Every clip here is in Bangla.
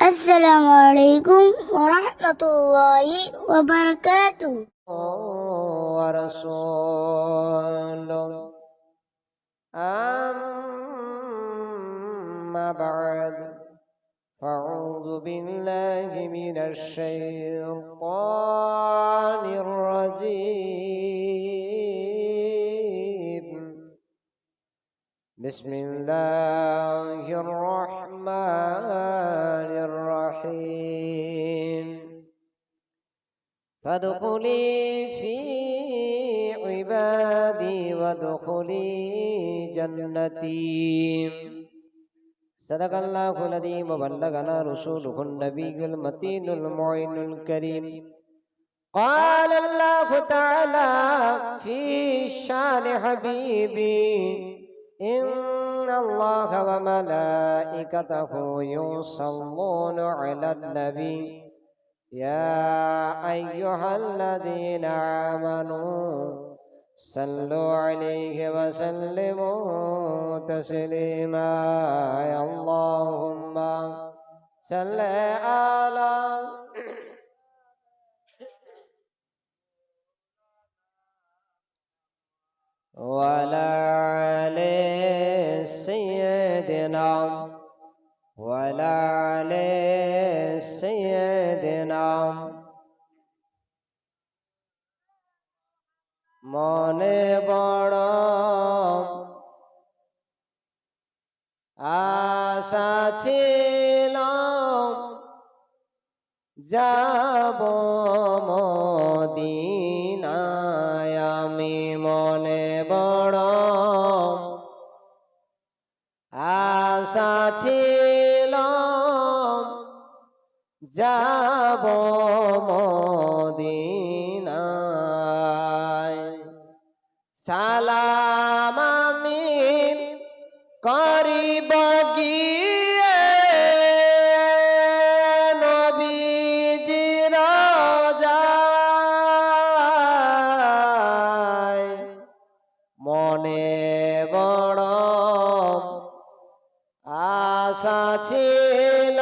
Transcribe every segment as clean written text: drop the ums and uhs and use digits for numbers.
আসসালামু আলাইকুম ওয়া রাহমাতুল্লাহি ওয়া বারাকাতুহু। ورسوله أما بعد فأعوذ بالله من الشيطان الرجيم بسم الله الرحمن الرحيم فادخلي في عبادي وادخلي جنتي صدق الله العظيم وبلغنا رسوله النبي المتين المعين الكريم قال الله تعالى في شان حبيبي إن الله وملائكته يصلون على النبي يا أيها الذين آمنوا صلوا عليه وسلموا تسليما اللهم صل على وعلى آل سيدنا وعلى آل سيدنا মনে বড় আশা ছিল যাব মদিনায় আমি মনে বড় আশা ছিল যাব মদিনায় সালাম আমি করিব গিয়ে নবীজির রওজায় মনে বড় আশা ছিল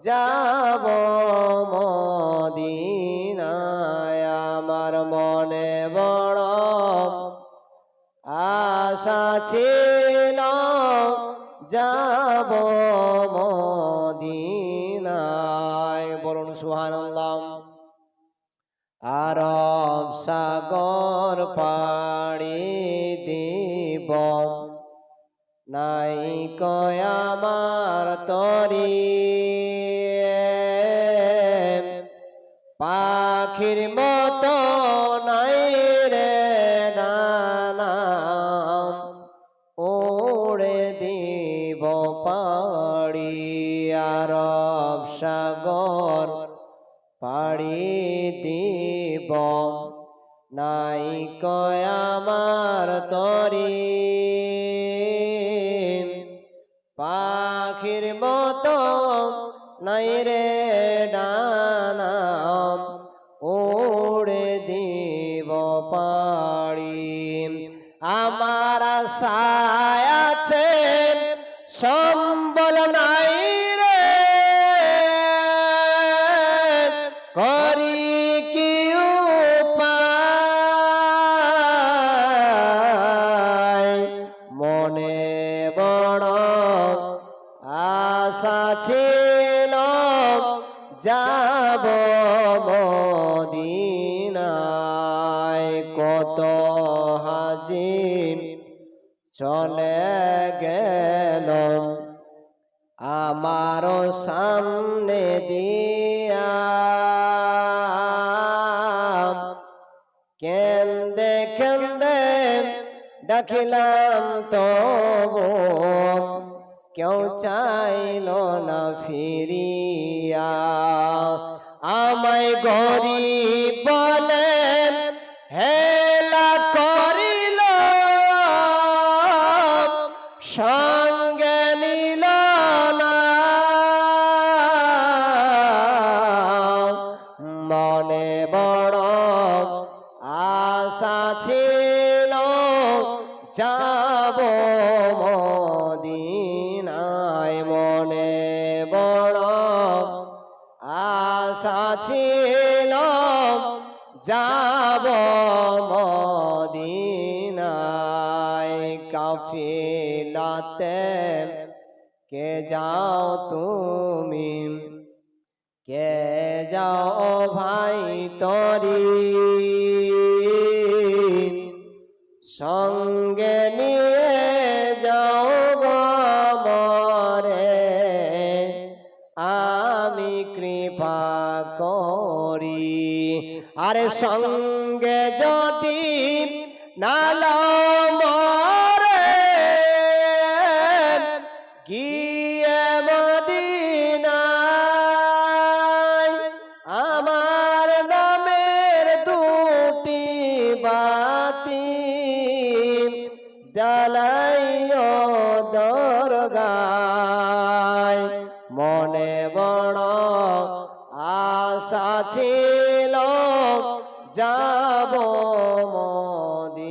যাব মদিনায় আমার মনে বড় আশা ছিল যাব মদিনায় বলুন সুবহানাল্লাহ আরব সাগর পাড়ি দিব নাই কয় আমার তরি পাখির মতো নাই রে নাম ওড়ে দিব পাড়ি আরব সাগর পাড়ি দিব নাই কয় আমার তরি পাখির মতো নাই রে ডানাম ওড়ে দিব পাড়ি আমার আশায় আছে সম্বল নাই রে করি কি উপায় মনে বড় আশা ছিল যাব মদিনায় কত হাজি চলে গেল আমার সামনে দিয়া কেন্দে কেন্দে ডাকিলাম তবু কেউ চাইল না ফিরিয়া আমায় গরিব বলে হেলা করিল সঙ্গে নিল না মনে বড় আশা ছিল যাব মদিনায় মনে বড় আশা ছিল যাব মদিনায় কাফিলাতে কে যাও তুমি কে যাও ভাই তরি সঙ্গে নিয়ে যাও গো মরে আমি কৃপা করি আরে সঙ্গে যদি নালা মরে গিয়ে মদিনায় আমার নামের দুটি বাতি জ্বালাইও দরগায় মনে বড় আশা ছিল যাব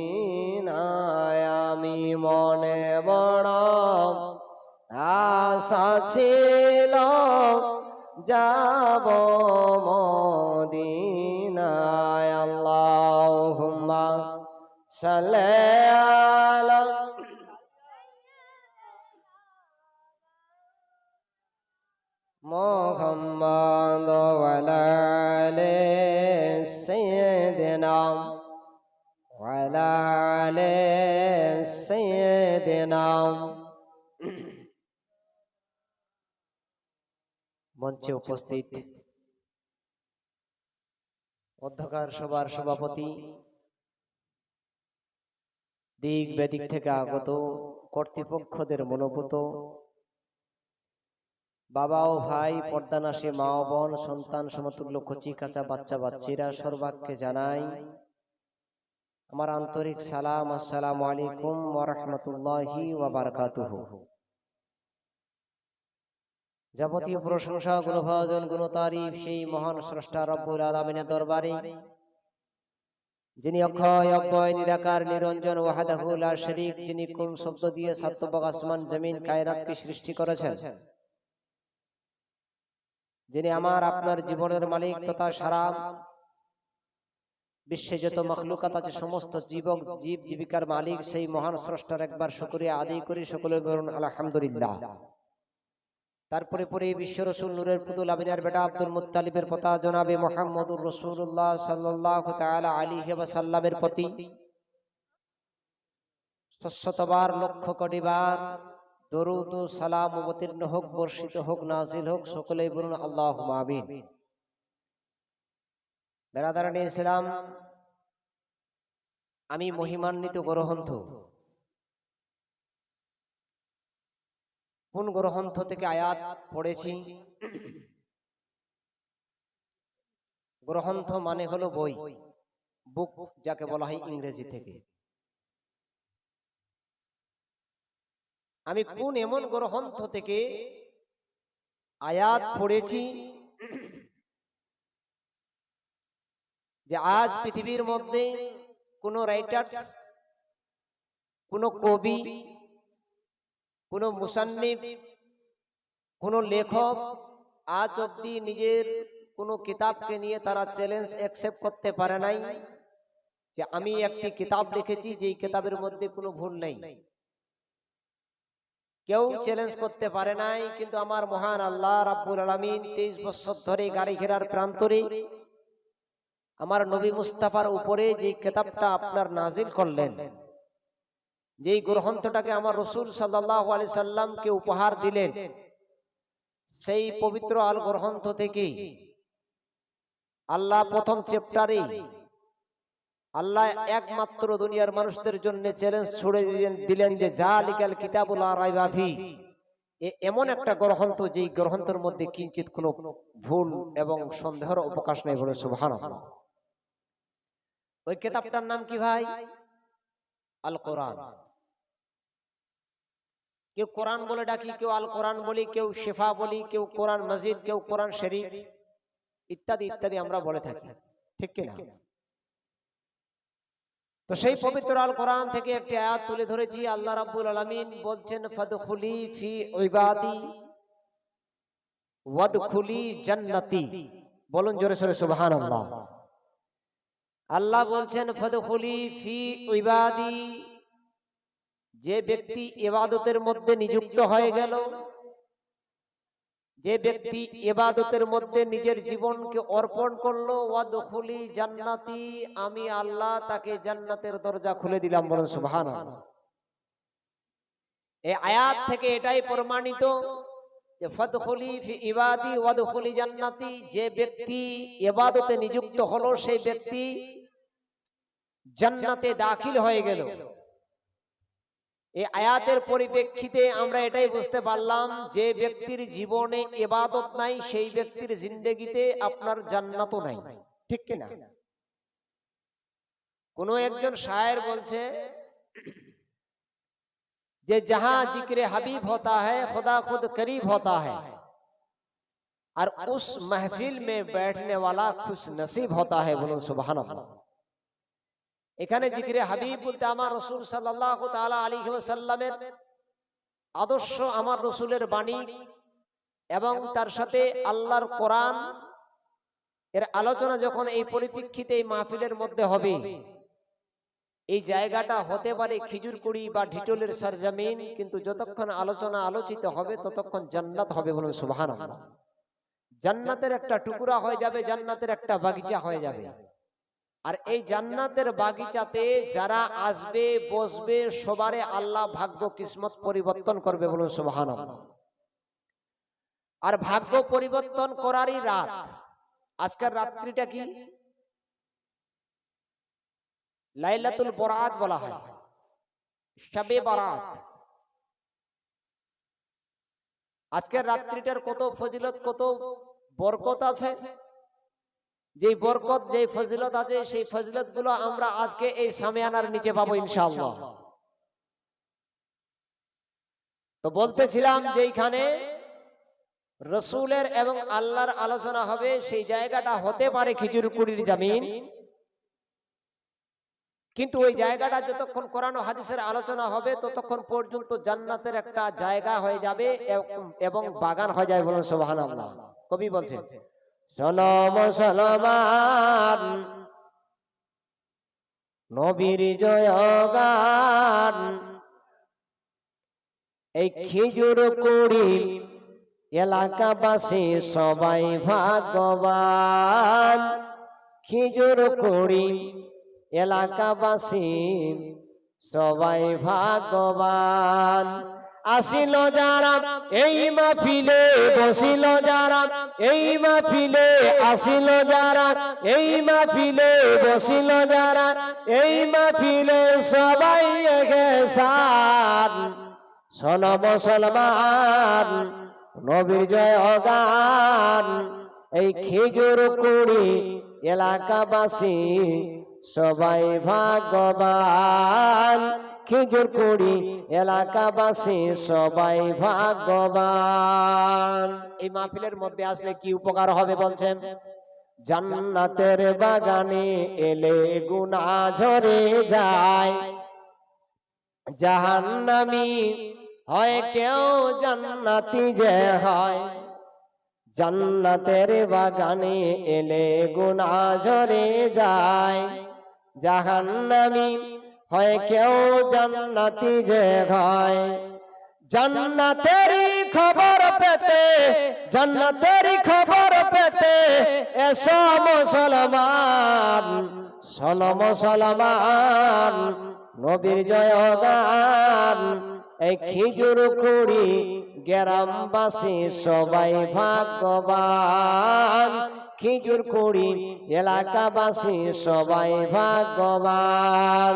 মদিনায় আমি মনে বড় আশা ছিল যাব মদিনায় আল্লাহুম্মা সাল্লি আলা মুহাম্মাদ ওয়া আলা আলি সাইয়্যিদিনা ওয়া আলা আলি সাইয়্যিদিনা মঞ্চে উপস্থিত অধ্যকার সভার সভাপতি দিক বেদিক থেকে আগত কর্তৃপক্ষদের মনোভূত বাবা ও ভাই পর্দানাশী মা ও বোন সন্তান সমতুল্য কচি কাঁচা বাচ্চা বাচ্চিরা সর্বাগ্যে জানাই আমার আন্তরিক সালাম আসসালামু আলাইকুম ওয়া রাহমাতুল্লাহি ওয়া বারাকাতুহু যাবতীয় প্রশংসা গুণভাজন গুণতারিফ সেই মহান স্রষ্টা রব্বুল আলামিনের দরবারে যিনি অক্ষয় অব্যয় নিরাকার নিরঞ্জন ওয়াহদাহু লা শরীক যিনি কোন শব্দ দিয়ে সাতবক আসমান জমিন কায়নাতকে সৃষ্টি করেছেন যিনি আমার আপনার জীবনের মালিক তথা সারা বিশ্বে যত মাখলুকাত আছে সমস্ত জীব জীবিকার মালিক সেই মহান স্রষ্টার একবার শুকরিয়া আদায় করি সকলে বলুন আলহামদুলিল্লাহ তারপরে পরে বিশ্ব রাসূল নূরের পুতুল আমিনার বেটা আব্দুল মুত্তালিবের পিতা জনাবে মুহাম্মদুর রাসূলুল্লাহ সাল্লাল্লাহু তাআলা আলাইহি ওয়াসাল্লামের প্রতি শতবার লক্ষ কোটি বার দরুদ ও সালাম অবতীর্ণ হোক বর্ষিত হোক নাজিল হোক সকলেই বলুন আল্লাহুম্মা আমিন বেরাদারানি ইসলাম আমি মহিমান্বিত গ্রন্থ কোন গ্রন্থ থেকে আয়াত পড়েছি গ্রন্থ মানে হলো বই বুক যাকে বলা হয় ইংরেজি থেকে আমি কোন এমন গ্রন্থ থেকে আয়াত পড়েছি যে আজ পৃথিবীর মধ্যে কোন রাইটার্স কোন কবি কোন মুসান্নিফ কোন লেখক আজ অবধি নিজের কোন কিতাবকে নিয়ে তারা চ্যালেঞ্জ অ্যাকসেপ্ট করতে পারে নাই যে আমি একটি কিতাব লিখেছি যেই কিতাবের মধ্যে কোনো ভুল নেই কেউ চ্যালেঞ্জ করতে পারে নাই কিন্তু আমার মহান আল্লাহ রাব্বুল আলামিন 23 বছর ধরে গাড়ি ঘেরার প্রান্তরে আমার নবী মুস্তাফার উপরে যে কিতাবটা আপনার নাজিল করলেন যেই গ্রন্থটাকে আমার রাসূল সাল্লাল্লাহু আলাইহি সাল্লামকে উপহার দিলেন সেই পবিত্র আল গ্রন্থ থেকে আল্লাহ প্রথম চ্যাপ্টারে আল্লাহ একমাত্র দুনিয়ার মানুষদের জন্য চ্যালেঞ্জ ছুড়ে দিলেন যে জালিকাল কিতাবুল লা রাইবা ফি এমন একটা গ্রন্থ যেই গ্রন্থের মধ্যে কিঞ্চিত কোনো ভুল এবং সন্দেহের অবকাশ নেই বলে সুবহানাল্লাহ ওই কিতাবটার নাম কি ভাই আল কোরআন কেউ কোরআন বলে ডাকি কেউ আল কোরআন বলি কেউ শিফা বলি কেউ কোরআন মাজিদ কেউ কোরআন শরীফ ইত্যাদি ইত্যাদি আমরা বলে থাকি ঠিক কি না তো সেই পবিত্র আল কোরআন থেকে একটি আয়াত তুলে ধরেছি আল্লাহ রাব্বুল আলামিন বলছেন ফাদখুলি ফি ইবাদি ওয়াদখুলি জান্নাতি বলুন জোরে সোরে সুবহানাল্লাহ। আল্লাহ বলছেন ফাদখুলি ফি ইবাদি, যে ব্যক্তি ইবাদতের মধ্যে নিযুক্ত হয়ে গেল, যে ব্যক্তি ইবাদতের মধ্যে নিজের জীবনকে অর্পণ করলো, ওয়াদখুলি জান্নাতি, আমি আল্লাহ তাকে জান্নাতের দরজা খুলে দিলাম। বলুন সুবহানাল্লাহ। এই আয়াত থেকে এটাই প্রমাণিত যে ফাদখুলি ফি ইবাদি ওয়াদখুলি জান্নাতি, যে ব্যক্তি ইবাদতে নিযুক্ত হলো সেই ব্যক্তি জান্নাতে দাখিল হয়ে গেল। এই আয়াতের পরিপ্রেক্ষিতে আমরা এটাই বুঝতে পারলাম যে ব্যক্তির জীবনে ইবাদত নাই সেই ব্যক্তির জিন্দেগিতে আপনার জান্নাতও নাই, ঠিক কিনা? কোন একজন শায়ের বলছে যে जहां जिक्र हबीब होता है खुदा खुद करीब होता है और उस महफिल में बैठने वाला खुश नसीब होता है। बोलो सुभान अल्लाह। এখানে জিকিরে হাবিব বলতে আমার রাসূল সাল্লাল্লাহু তাআলা আলাইহি ওয়াসাল্লামের আদর্শ, আমার রাসূলের বাণী এবং তার সাথে আল্লাহর কোরআন এর আলোচনা যখন এই পরিপ্রেক্ষিতে এই মাহফিলের মধ্যে হবে, এই জায়গাটা হতে পারে খিজুরকুড়ি বা ঢিটোলের সরজমিন, কিন্তু যতক্ষণ আলোচনা আলোচিত হবে ততক্ষণ জান্নাত হবে। বলুন সুবহানাল্লাহ। জান্নাতের একটা টুকরা হয়ে যাবে, জান্নাতের একটা বাগিচা হয়ে যাবে। আর এই জান্নাতের বাগিচাতে যারা আসবে বসবে সবারে আল্লাহ ভাগ্য কিসমত পরিবর্তন করবে। বলুন সুবহানাল্লাহ। আর ভাগ্য পরিবর্তন করারই রাত। আজকের রাত্রিটা কি? লাইলাতুল বরাত বলা হয়, শবে বারাত। আজকের রাত্রিটার কত ফজিলত, কত বরকত আছে। যেই বরকত, যেই ফজিলত আছে, সেই ফজিলত গুলো আমরা আজকে এই সামিয়ানার নিচে পাবো ইনশাআল্লাহ। তো বলতেছিলাম যে এইখানে রসুলের এবং আল্লাহর আলোচনা হবে, সেই জায়গাটা হতে পারে খিজুরকুড়ির জমিন, কিন্তু ওই জায়গাটা যতক্ষণ কোরআন ও হাদিসের আলোচনা হবে ততক্ষণ পর্যন্ত জান্নাতের একটা জায়গা হয়ে যাবে এবং বাগান হয়ে যাবে। বলুন সুবহানাল্লাহ। কবি বলছেন, শোনো মুসলমান নবীর জয়গান, এই খিজুরকুড়ি এলাকাবাসী সবাই ভাগ্যবান। খিজুরকুড়ি এলাকাবাসী সবাই ভাগ্যবান। আসিল যারা এই মাহফিলে, বসিল যারা এই মাহফিলে, আসিল যারা এই মাহফিলে, বসিল যারা এই মাহফিলে, সবাই একসাথ। শোনো মুসলমান নবীর জয়গান, এই খিজুরকুড়ি এলাকাবাসী সবাই ভাগ্যবান। খিজুরকুড়ি এলাকাবাসী সবাই ভাগ্যবান। এই মাহফিলের মধ্যে আসলে কি উপকার হবে বলছেন? জান্নাতের বাগানে এলে গুনাহ ঝরে যায়, জাহান্নামী হয় কেউ জান্নাতি যে হয়। জান্নাতের বাগানে এলে গুনাহ ঝরে যায়, জাহান্নামী হয় কেউ জান্নাতি যে হয়। জান্নাতেরই খবর পেতে, জান্নাতেরই খবর পেতে এসো মুসলমান। শোনো মুসলমান নবীর জয়গান, এই খিজুরকুড়ি গ্রামবাসী সবাই ভাগ্যবান। খিজুরকুড়ি এলাকাবাসী সবাই ভাগ্যবান।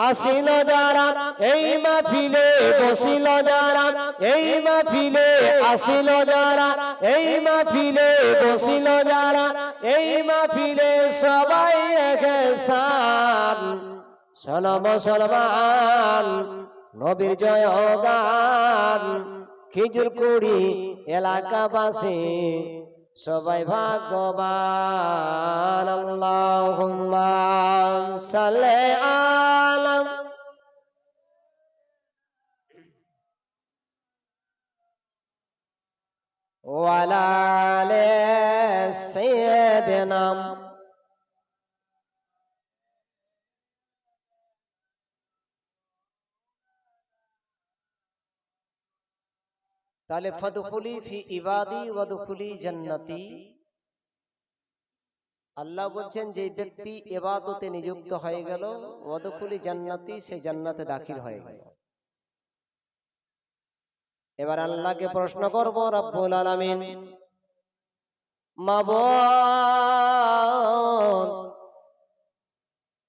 আসিল যারা এই মাহফিলে, বসিল যারা এই মাহফিলে, আসিল যারা এই মাহফিলে, বসিল যারা এই মাহফিলে, সবাই একসাথ। শোনো মুসলমান নবীর জয়গান, খিজুরকুড়ি এলাকাবাসী সবাই ভাগ্যবান। আল্লাহুম্মা সাল্লি আলা ওয়া আলা আলি নাম। তাহলে ফাদখুলি ফি ইবাদি ওয়াদখুলি জান্নাতি, আল্লাহ বলছেন যে ব্যক্তি ইবাদতে নিযুক্ত হয়ে গেল, ওয়াদখুলি জান্নাতি, সে জান্নাতে দাখিল হয়ে গেল। এবার আল্লাহকে প্রশ্ন করব, রব্বুল আলামিন মাবুদ,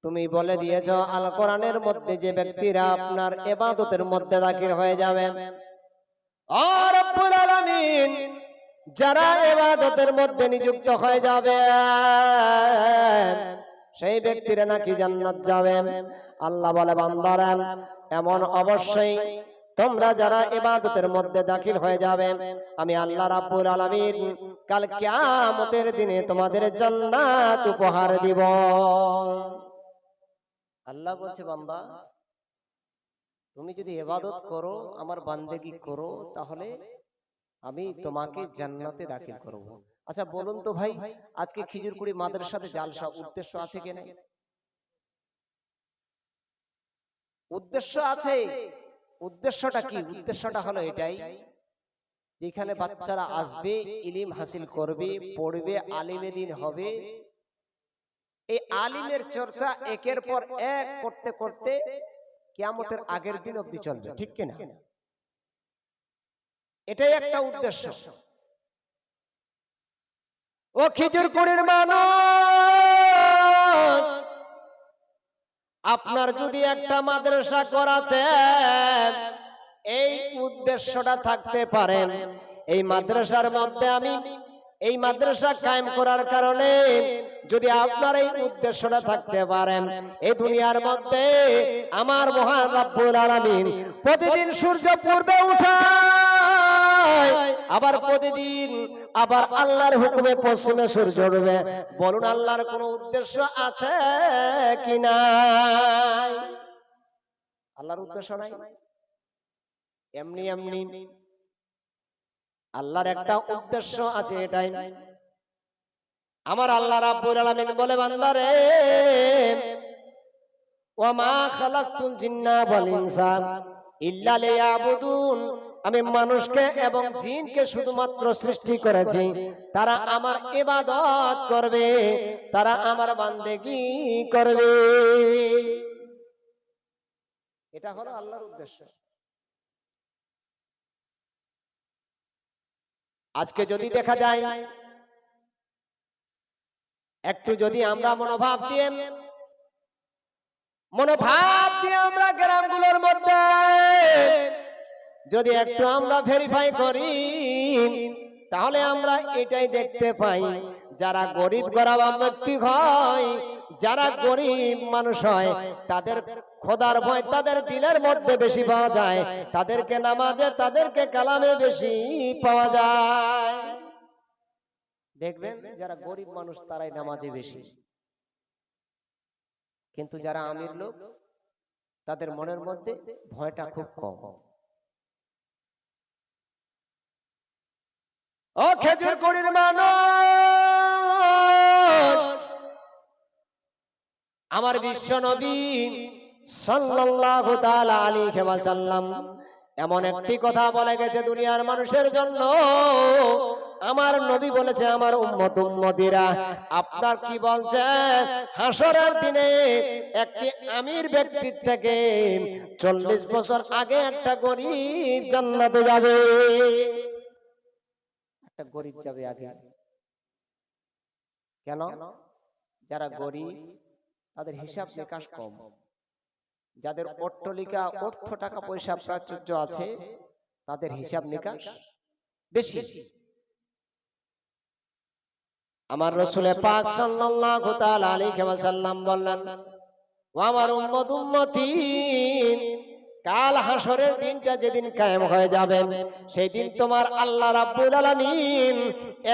তুমি বলে দিয়েছো আল কোরআনের মধ্যে যে ব্যক্তিরা আপনার ইবাদতের মধ্যে দাখিল হয়ে যাবে, ও রব্বুল আলামিন যারা ইবাদতের মধ্যে নিযুক্ত হয়ে যাবে সেই ব্যক্তিরা নাকি জান্নাত যাবে। আল্লাহ বলে, বান্দারা এমন অবশ্যই তোমরা যারা ইবাদতের মধ্যে দাখিল হয়ে যাবে, আমি আল্লাহ রাব্বুল আলামিন কাল কিয়ামতের দিনে তোমাদের জান্নাত উপহার দিব। আল্লাহ বলছে, বান্দা তুমি যদি ইবাদত করো, আমার বান্দেগি করো, তাহলে আমি তোমাকে জান্নাতে দাখিল করব। আচ্ছা বলুন তো ভাই, আজকে খিজুরকুড়ি মাদ্রাসাতে জালসা উদ্দেশ্য আছে কিনা? উদ্দেশ্য আছে। উদ্দেশ্যটা কি? উদ্দেশ্যটা হলো এটাই, যেখানে বাচ্চারা আসবে, ইলম হাসিল করবে, পড়বে, আলিমে দিন হবে। এই আলিমের চর্চা একের পর এক করতে করতে কিয়ামতের আগের দিন অবধি চলবে, ঠিক কিনা? এটাই একটা উদ্দেশ্য। ও খিজুরকুড়ির মানুষ, আপনার যদি একটা মাদ্রাসা করাতে এই উদ্দেশ্যটা থাকতে পারেন, এই মাদ্রাসার মধ্যে আমি এই মাদ্রাসা কায়েম করার কারণে যদি আপনার এই উদ্দেশ্যটা থাকতে পারেন, এই দুনিয়ার মধ্যে আমার মহান রব্বুল আলামিন প্রতিদিন সূর্য পূর্বে উঠায়, আবার প্রতিদিন আবার আল্লাহর হুকুমে পশ্চিমে সূর্য উঠবে। বলুন আল্লাহর কোনো উদ্দেশ্য আছে কি নাই? আল্লাহর উদ্দেশ্য নাই। এমনি এমনি আল্লাহর একটা উদ্দেশ্য আছে, এটাই আমার আল্লাহ রাব্বুল আলামিন বলে, বান্দারে ওয়া মা খালাকতুল জিন্না ওয়াল ইনসা ইল্লা লিয়াবুদুন, আমি মানুষকে এবং জিনকে শুধুমাত্র সৃষ্টি করেছি, তারা আমার ইবাদত করবে, তারা আমার বান্দেগি করবে। এটা হলো আল্লাহর উদ্দেশ্য। আজকে যদি দেখা যায়, একটু যদি আমরা মনোভাব দিয়ে আমরা গ্রামগুলোর মধ্যে যদি একটু আমরা ভেরিফাই করি, তাহলে আমরা এটাই দেখতে পাই, যারা গরিব গরাবা ব্যক্তি হয়, যারা গরিব মানুষ হয়, তাদের খোদার ভয় তাদের দিলের মধ্যে বেশি পাওয়া যায়, তাদেরকে নামাজে, তাদেরকে কালামে বেশি পাওয়া যায়। দেখবেন যারা গরিব মানুষ তারাই নামাজে বেশি, কিন্তু যারা আমির লোক তাদের মনের মধ্যে ভয়টা খুব কম। ও খেজুরকুড়ির মানুষ, আমার বিশ্ব নবী সাল্লাল্লাহু তাআলা আলাইহি ওয়াসাল্লাম এমন একটি কথা বলে গেছে দুনিয়ার মানুষের জন্য। আমার নবী বলেছে, আমার উম্মত উম্মতিরা, আপনার কি বলছে, হাসরের দিনে একটি আমির ব্যক্তির থেকে 40 বছর আগে একটা গরিব জান্নাতে যাবে। একটা গরিব যাবে আগে। কেন? যারা গরিব তাদের হিসাব নিকাশ কম, যাদের অট্টালিকা অর্থ টাকা পয়সা প্রাচুর্য আছে তাদের হিসাব নিকাশ বেশি। আমার রাসূল পাক সাল্লাল্লাহু তাআলা আলাইহি ওয়াসাল্লাম বললেন, ও আমার উম্মত উম্মতি, কাল হাসরের দিনটা যেদিন কায়েম হয়ে যাবে, সেই দিন তোমার আল্লাহ রাব্বুল আলামিন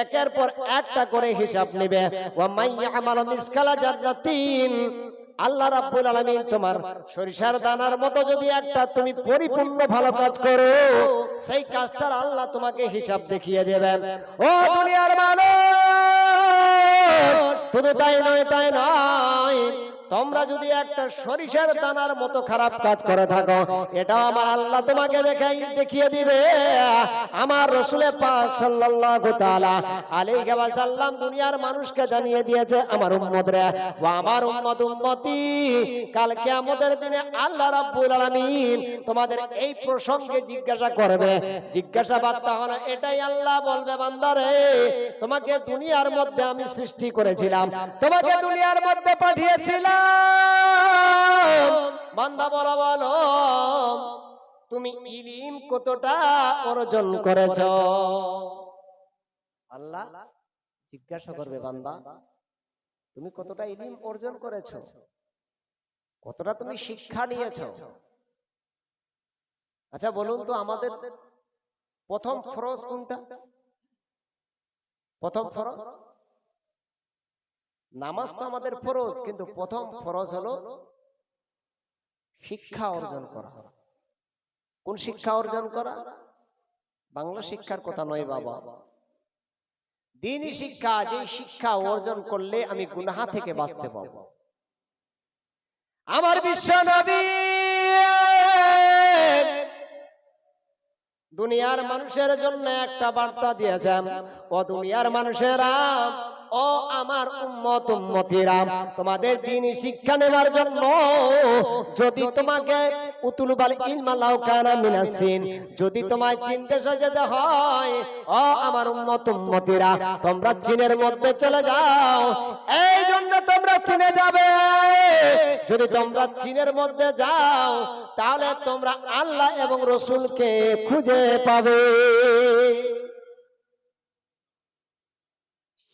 একের পর একটা করে হিসাব নেবে। ওয়া মাইয়ামালু মিসকালা জাররাতিন, আল্লাহ রাব্বুল আলামিন তোমার সরিষার দানার মতো যদি একটা তুমি পরিপূর্ণ ভালো কাজ করো, সেই কাজটার আল্লাহ তোমাকে হিসাব দেখিয়ে দেবেন। ও দুনিয়ার মানুষ, শুধু তাই নয়, তোমরা যদি একটা সরিষার দানার মতো খারাপ কাজ করে থাকো, এটা আমার আল্লাহ তোমাকে দেখিয়ে দিবে। আমার রাসূলে পাক সাল্লাল্লাহু তাআলা আলাইহি ওয়াসাল্লাম দুনিয়ার মানুষকে জানিয়ে দিয়েছে, আমার উম্মতরা ওয়া আমার উম্মতি, কাল কিয়ামতের দিনে আল্লাহ রাব্বুল আলামিন তোমাদের এই প্রসঙ্গে জিজ্ঞাসা করবে। জিজ্ঞাসাবাদ হলো এটাই, আল্লাহ বলবে, বান্দারে তোমাকে দুনিয়ার মধ্যে আমি সৃষ্টি করেছিলাম, তোমাকে দুনিয়ার মধ্যে পাঠিয়েছিলাম, বান্দা বলো তুমি ইলম কতটা অর্জন করেছো? আল্লাহ জিজ্ঞাসা করবে, বান্দা তুমি কতটা ইলম অর্জন করেছো, কতটা তুমি শিক্ষা নিয়েছো? আচ্ছা বলুন তো, আমাদের প্রথম ফরজ কোনটা? প্রথম ফরজ নামাজ তো আমাদের ফরজ, কিন্তু প্রথম ফরজ হলো শিক্ষা অর্জন করা। কোন শিক্ষা অর্জন করা? বাংলা শিক্ষার কথা নয় বাবা, দ্বীনি শিক্ষা। যে শিক্ষা অর্জন করলে আমি গুনাহ থেকে বাঁচতে পারবো। আমার বিশ্ব নবী দুনিয়ার মানুষের জন্য একটা বার্তা দিয়েছেন, ও দুনিয়ার মানুষেরা, ও আমার উম্মতিরা, তোমাদের দ্বীনি শিক্ষা নেওয়ার জন্য যদি তোমাকে উতুলুবাল ইলমা লাউ কানা মিনাসিন, যদি তোমায় চীন দেশে যেতে হয়, ও আমার উম্মতিরা, তোমরা চীনের মধ্যে চলে যাও। এই জন্য তোমরা চীনে যাবে। যদি তোমরা চীনের মধ্যে যাও, তাহলে তোমরা আল্লাহ এবং রাসূলকে খুঁজে পাবে।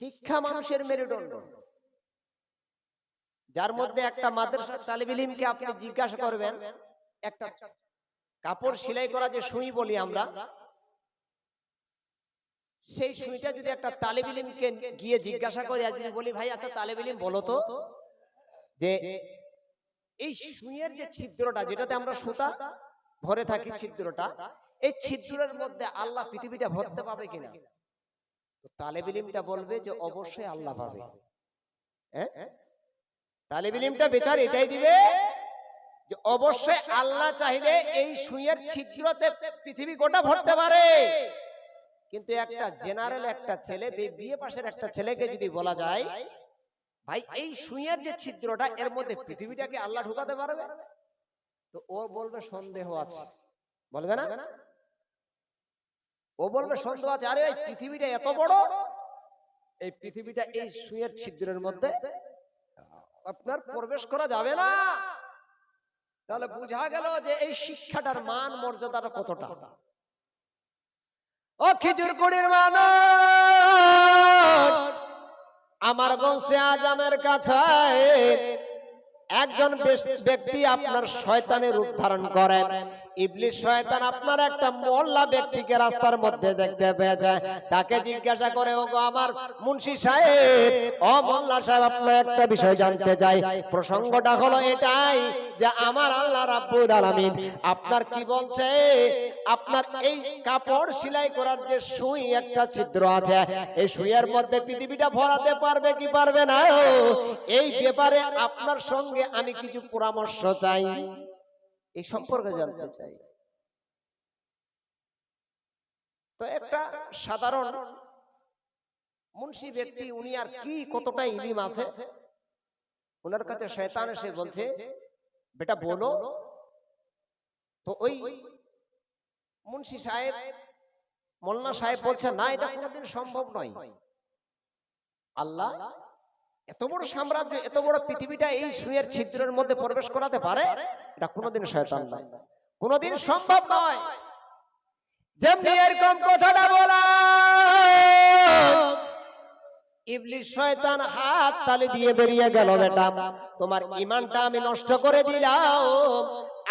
শিক্ষা মানুষের মেরুদণ্ড। যার মধ্যে একটা মাদ্রাসার তালিবে ইলমকে আপনি জিজ্ঞাসা করবেন, একটা কাপড় সেলাই করা যে সুই বলি আমরা, সেই সুইটা যদি একটা তালিবে ইলমকে গিয়ে জিজ্ঞাসা করি, আর যদি বলি, ভাই আচ্ছা তালিবে ইলম বলো তো, যে এই সুইয়ের যে ছিদ্রটা, যেটাতে আমরা সুতা ভরে থাকি, ছিদ্রটা, এই ছিদ্রের মধ্যে আল্লাহ পৃথিবীটা ভরতে পাবে কিনা? তালেব ইলমটা বলবে যে অবশ্যই আল্লাহ পাবে। তালেব ইলমটা বেচার এটাই দিবে যে অবশ্যই আল্লাহ চাইলে এই সুইয়ের ছিদ্রতে পৃথিবী গোটা ভরতে পারে। কিন্তু একটা জেনারেল একটা ছেলে, বিয়ে পাশের একটা ছেলেকে যদি বলা যায়, ভাই এই সুইয়ের যে ছিদ্রটা, এর মধ্যে পৃথিবীটাকে আল্লাহ ঢুকাতে পারবে, তো ও বলবে সন্দেহ আছে, বলবে না? ও বলবে সন্দেহ আছে। আরে এই পৃথিবীটা এত বড়, এই পৃথিবীটা এই সুইয়ের ছিদ্রের মধ্যে আপনার প্রবেশ করা যাবে না। তাহলে বোঝা গেল যে এই শিক্ষাটার মান মর্যাদাটা কতটা। ও খিজুর কুড়ির মানুষ, আমার গৌসে আজমের কাছে একজন ব্যক্তি আপনার শয়তানের রূপ ধারণ করেন। ইবলিস শয়তান আপনার একটা মোল্লা ব্যক্তিকে রাস্তার মধ্যে দেখতে পেয়েছে। তাকে জিজ্ঞাসা করে, ওগো আমার মুন্সি সাহেব, ও মোল্লা সাহেব, আপনার একটা বিষয় জানতে চাই। প্রসঙ্গটা হলো এটাই যে আমার আল্লাহ রাব্বুল আলামিন আপনার কি বলছে, আপনার এই কাপড় সেলাই করার যে সুই একটা ছিদ্র আছে, এই সুইয়ের মধ্যে পৃথিবীটা ভরাতে পারবে কি পারবে না? এই ব্যাপারে আপনার সঙ্গে আমি কিছু পরামর্শ চাই, এই সম্পর্কে জানতে চাই। তো একটা সাধারণ মুন্সি ব্যক্তি, উনি আর কি কতটা ইলম আছে, ওনার কাছে শয়তান এসে বলছে, বেটা বলো। তো ওই মুন্সি সাহেব, মোল্লা সাহেব বলছে, না এটা কোনোদিন সম্ভব নয়। আল্লাহ এত বড় সাম্রাজ্য, এত বড় পৃথিবীটা এই সুইয়ের ছিদ্রের মধ্যে প্রবেশ করাতে পারে, এটা কোনোদিন শয়তান নয়, কোনোদিন সম্ভব নয়। যেমনি এরকম কথাটা বলা, ইবলিস শয়তান হাত তালি দিয়ে বেরিয়ে গেল, বেটা তোমার ঈমানটা আমি নষ্ট করে দিলাম।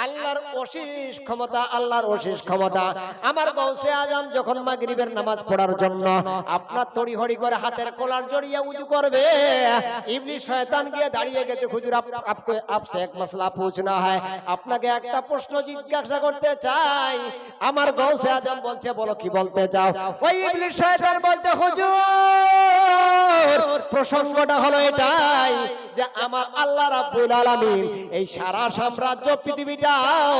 আল্লাহর অশেষ ক্ষমতা, আল্লাহর অশেষ ক্ষমতা। আমার গৌসে আজম যখন মাগরিবের নামাজ পড়ার জন্য আপনার তড়িহড়ি করে হাতের কলার জড়িয়ে উজু করবে, ইবলিস শয়তান গিয়ে দাঁড়িয়ে গেছে, হুজুর আপসে এক মাসলা পুছনা হয়, আপনাকে একটা প্রশ্ন জিজ্ঞাসা করতে চাই। আমার গৌসে আজম বলছে, বলো কি বলতে চাও? ওই ইবলিস শয়তান বলছে, হুজুর প্রসঙ্গটা হলো এটাই যে আমার আল্লাহ রাব্বুল আলামিন এই সারা সাম্রাজ্য পৃথিবীটাও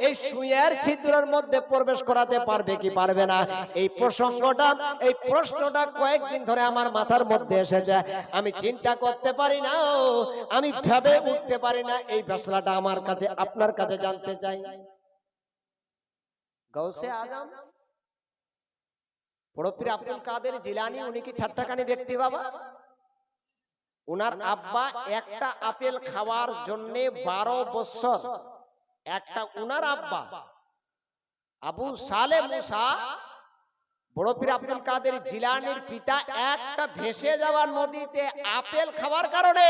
এই সুইয়ের ছিদ্রের মধ্যে প্রবেশ করাতে পারবে কি পারবে না, এই প্রসঙ্গটা, এই প্রশ্নটা কয়েকদিন ধরে আমার মাথার মধ্যে এসেছে। আমি চিন্তা করতে পারি না, আমি ভেবে উঠতে পারি না। এই ফয়সালাটা আমার কাছে, আপনার কাছে জানতে চাই। গৌসে আজম বড় পীর আব্দুল কাদের জিলানী, উনি কি ঠাট্টাকানি ব্যক্তি বাবা? উনার আব্বা একটা আপেল খাওয়ার জন্য 12 বছর, একটা উনার আব্বা আবু সালে মুসা বড় পীর আব্দুল কাদের জিলানীর পিতা একটা ভেসে যাওয়া নদীতে আপেল খাওয়ার কারণে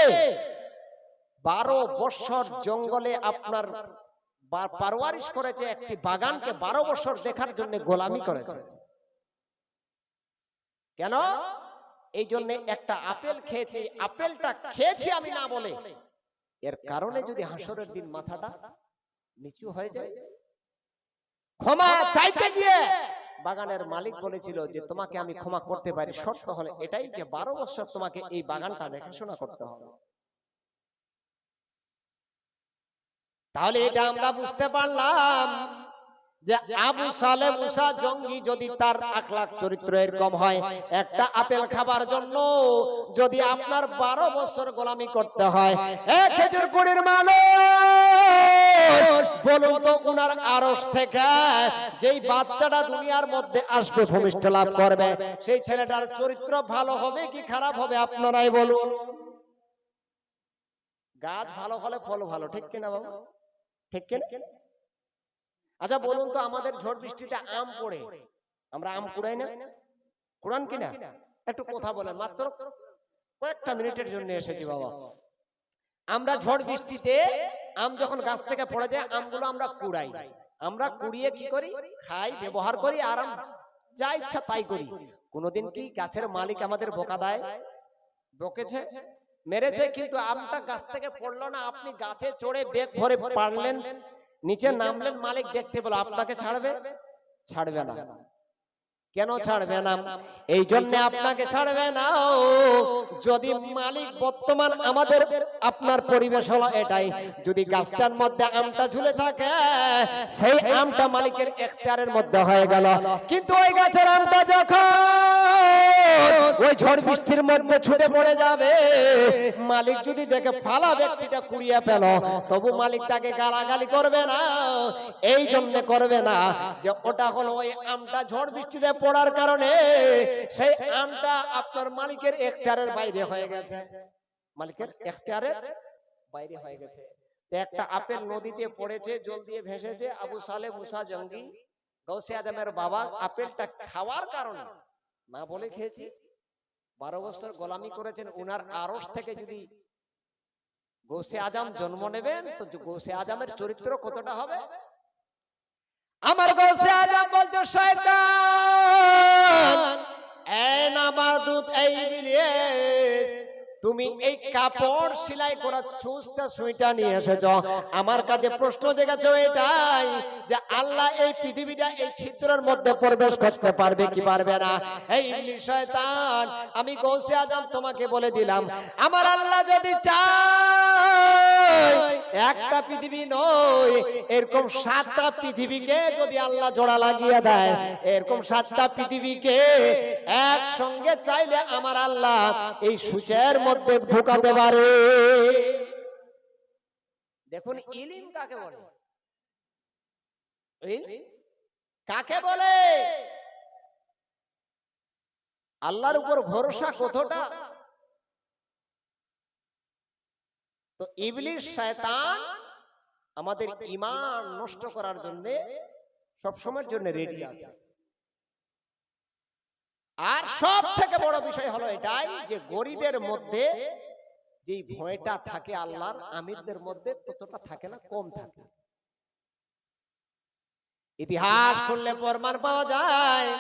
12 বছর জঙ্গলে আপনার পারওয়ারিশ করেছে, একটি বাগানকে 12 বছর দেখার জন্য গোলামি করেছে। কেন? এই জন্য একটা আপেল খেয়েছি, আপেলটা খেয়েছি আমি না বলে, এর কারণে যদি হাসরের দিন মাথাটা নিচু হয়ে যায়, ক্ষমা চাইতে গিয়ে বাগানের মালিক বলেছিল যে তোমাকে আমি ক্ষমা করতে পারি, শর্ত হলে এটাই যে 12 বছর তোমাকে এই বাগানটা দেখাশোনা করতে হবে। তাহলে এটা আমরা বুঝতে পারলাম যে আবু সালে মুসা জঙ্গি যদি তার আখলাক চরিত্র এরকম হয়, একটা আপেল খাবার জন্য যদি আপনার 12 বছর গোলামি করতে হয়, খেজুর গুড়ির মানুষ বলুন তো, উনার আরশ থেকে যেই বাচ্চাটা দুনিয়ার মধ্যে আসবে, ভূমিষ্ঠ লাভ করবে, সেই ছেলেটার চরিত্র ভালো হবে কি খারাপ হবে আপনারাই বলুন। গাছ ভালো হলে ফল ভালো, ঠিক কিনা বাবা? ঠিক কিনা? আচ্ছা বলুন তো, আমাদের ঝড় বৃষ্টিতে আম পড়ে, আমরা আম কুড়াই না? কুড়ান কিনা? একটু কথা বলেন, মাত্র কয়েকটা মিনিটের জন্য এসেছি বাবা। আমরা ঝড় বৃষ্টিতে আম যখন গাছ থেকে পড়ে যায়, আমগুলো আমরা কুড়াই, আমরা কুড়িয়ে কি করি? খাই, ব্যবহার করি, আর যা ইচ্ছা তাই করি। কোনোদিন কি গাছের মালিক আমাদের বকা দেয়? বকেছে, মেরেছে, কিন্তু আমটা গাছ থেকে পড়লো না, আপনি গাছে চড়ে বেগ ভরে পারলেন, নিচে নামলেন, মালিক দেখতে পেল, আপনাকে ছাড়বে? ছাড়বে না। কেন ছাড়বে না? এই জন্য আপনাকে ছাড়বে না যদি মালিক, বর্তমান আমাদের আপনার পরিবেশ হলো এটাই, যদি গাছটার মধ্যে আমটা ঝুলে থাকে, সেই আমটা মালিকের এখতিয়ারের মধ্যে হয়ে গেল, কিন্তু ওই গাছের আমটা যখন ওই ঝড় বৃষ্টির মধ্যে ছুটে পড়ে যাবে, মালিক যদি দেখে ফালা ব্যক্তিটা কুড়িয়ে পেল, তবু মালিক তাকে গালাগালি করবে না। এই জন্য করবে না যে ওটা হলো ওই আমটা ঝড় বৃষ্টিতে পড়ার কারণে সেই আমটা আপনার মালিকের এখতিয়ারের বাইরে হয়ে গেছে, মালিকের এখতিয়ারের বাইরে হয়ে গেছে। একটা আপেল নদীতে পড়েছে, জল দিয়ে ভেসেছে, আবু সালে মুসা জঙ্গি গৌসে আজমের বাবা আপেলটা খাওয়ার কারণে না বলে খেয়েছি, 12 বছর গোলামি করেছেন। উনার আরশ থেকে যদি গৌসে আজম জন্ম নেবেন, তো গৌসে আজমের চরিত্র কতটা হবে? আমার গৌসে আজম বলছো শয়তান, এই নামার দূত, এই ইবলিস, তুমি এই কাপড় সেলাই করা সুস্তা সুইটা নিয়ে এসেছো, আমার কাছে প্রশ্ন জেগেছো এটাই যে আল্লাহ এই পৃথিবীটা এই ছিদ্রের মধ্যে প্রবেশ করতে পারবে কি পারবে না? এই ইবলিস শয়তান, আমি গৌসে আজম তোমাকে বলে দিলাম, আমার আল্লাহ যদি চায় একটা পৃথিবী নয়, এরকম 7টা পৃথিবীকে যদি আল্লাহ জোড়া লাগিয়ে দেয়, এরকম 7টা পৃথিবীকে একসঙ্গে চাইলে আমার আল্লাহ এই সূচের মধ্যে ঢোকাতে পারে। দেখুন ইলম কাকে বলে? কাকে বলে? আল্লাহর উপর ভরসা কতটা? তো ইবলিস শয়তান আমাদের ঈমান নষ্ট করার জন্য সব সময়ের জন্য রেডি আছে। আর সব থেকে বড় বিষয় হলো এটাই যে গরিবের মধ্যে যে ভয়টা থাকে আল্লাহর, আমিরদের মধ্যে ততটা থাকে না, কম থাকে। ইতিহাস করলে প্রমাণ পাওয়া যায়,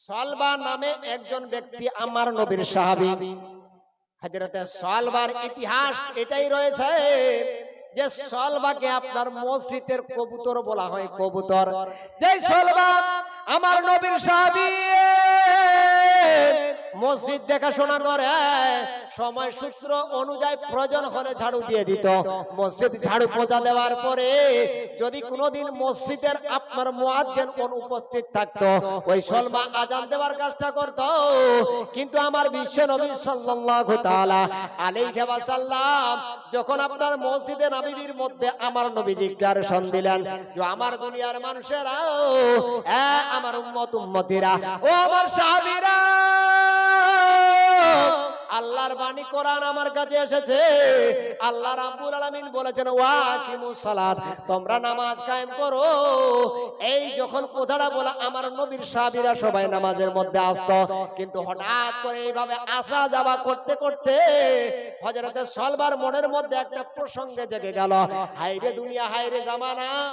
সালবা নামে একজন ব্যক্তি আমার নবীর সাহাবী, হযরতে সালবার ইতিহাস এটাই রয়েছে যে সালবাকে আপনার মসজিদের কবুতর বলা হয়, কবুতর। যে সালবা আমার নবীর সাহাবী, মসজিদ দেখাশোনা করে, সময় সূত্র অনুযায়ী প্রয়োজন হলে ঝাড়ু দিয়ে দিত। মসজিদ ঝাড়ু পোঁছা দেওয়ার পরে যদি কোনোদিন মসজিদের আপনার মুয়াজ্জিন অনুপস্থিত থাকতো, ওই সলমা আজান দেওয়ার কাজটা করত। কিন্তু আমার বিশ্ব নবী সাল্লাল্লাহু তাআলা আলাইহি ওয়াসাল্লাম যখন আপনার মসজিদে নববীর মধ্যে আমার নবী ডিক্লারেশন দিলেন যে আমার দুনিয়ার মানুষেরা, আমার উম্মত উম্মতিরা, ও আমার সাহাবীরা, আল্লাহর বাণী কোরআন আমার কাছে এসেছে। আল্লাহ রাব্বুল আলামিন বলেছেন ওয়াকিমুস সালাত, তোমরা নামাজ কায়েম করো। এই যখন কথাটা বলা, আমার নবীর সাহাবীরা সবাই নামাজের মধ্যে আসতো। কিন্তু হঠাৎ করে এইভাবে আসা যাওয়া করতে করতে হযরতে সলবার মনের মধ্যে একটা প্রসঙ্গে জেগে গেল, হায়রে দুনিয়া, হায়রে জামানা।